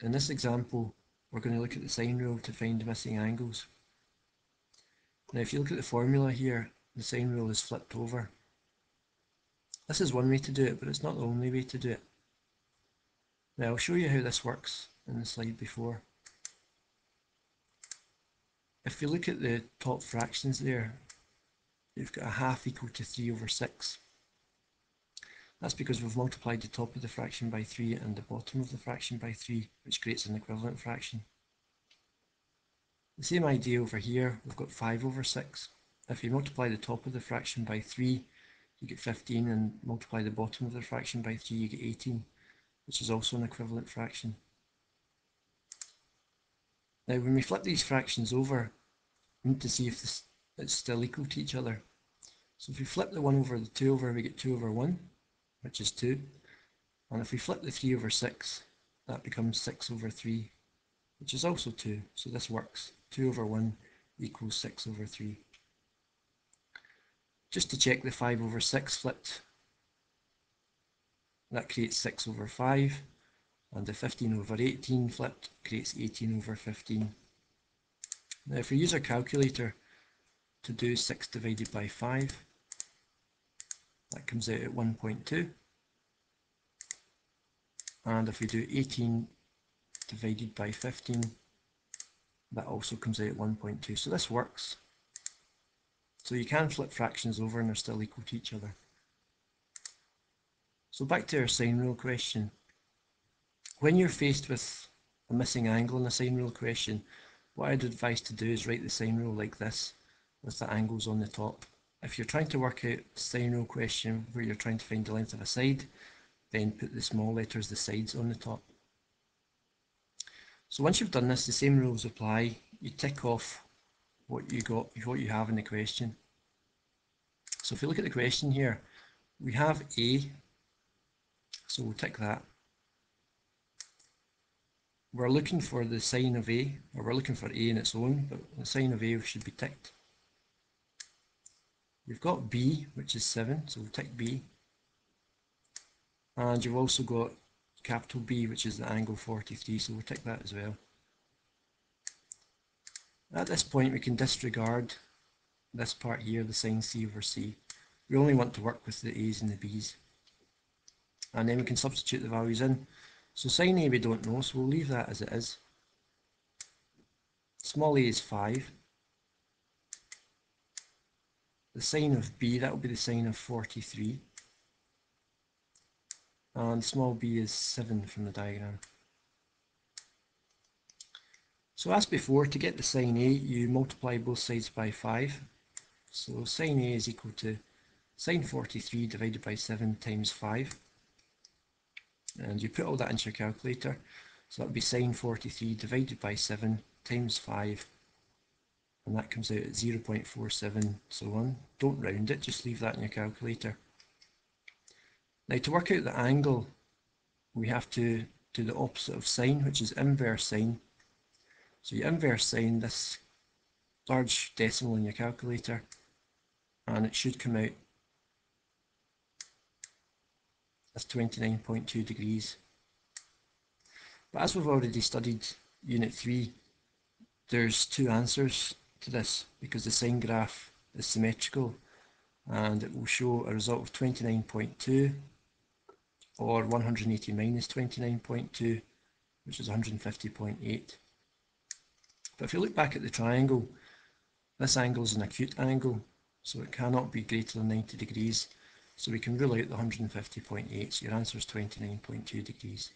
In this example, we're going to look at the sine rule to find missing angles. Now if you look at the formula here, the sine rule is flipped over. This is one way to do it, but it's not the only way to do it. Now I'll show you how this works in the slide before. If you look at the top fractions there, you've got a half equal to 3 over 6. That's because we've multiplied the top of the fraction by 3 and the bottom of the fraction by 3, which creates an equivalent fraction. The same idea over here, we've got 5 over 6. If you multiply the top of the fraction by 3, you get 15, and multiply the bottom of the fraction by 3, you get 18, which is also an equivalent fraction. Now when we flip these fractions over, we need to see if it's still equal to each other. So if we flip the 1 over the 2 over, we get 2 over 1, which is 2. And if we flip the 3 over 6, that becomes 6 over 3, which is also 2. So this works. 2 over 1 equals 6 over 3. Just to check, the 5 over 6 flipped, that creates 6 over 5, and the 15 over 18 flipped creates 18 over 15. Now if we use our calculator to do 6 divided by 5, that comes out at 1.2. And if we do 18 divided by 15, that also comes out at 1.2. So this works. So you can flip fractions over and they're still equal to each other. So back to our sine rule question. When you're faced with a missing angle in a sine rule question, what I'd advise to do is write the sine rule like this, with the angles on the top. If you're trying to work out a sine rule question where you're trying to find the length of a side, then put the small letters, the sides, on the top. So once you've done this, the same rules apply. You tick off what you have in the question. So if you look at the question here, we have A, so we'll tick that. We're looking for the sine of A, or we're looking for A in its own, but the sine of A should be ticked. You've got B, which is 7, so we'll tick B. And you've also got capital B, which is the angle 43, so we'll tick that as well. At this point we can disregard this part here, the sine C over C. We only want to work with the A's and the B's. And then we can substitute the values in. So sine A we don't know, so we'll leave that as it is. Small a is 5. The sine of B, that will be the sine of 43. And small b is 7 from the diagram. So as before, to get the sine A, you multiply both sides by 5. So sine A is equal to sine 43 divided by 7 times 5. And you put all that into your calculator. So that would be sine 43 divided by 7 times 5. And that comes out at 0.47, so on. Don't round it, just leave that in your calculator. Now to work out the angle, we have to do the opposite of sine, which is inverse sine. So you inverse sine this large decimal in your calculator, and it should come out as 29.2 degrees. But as we've already studied Unit 3, there's two answers to this, because the sine graph is symmetrical, and it will show a result of 29.2 or 180 minus 29.2, which is 150.8. But if you look back at the triangle, this angle is an acute angle, so it cannot be greater than 90 degrees. So we can rule out the 150.8, so your answer is 29.2 degrees.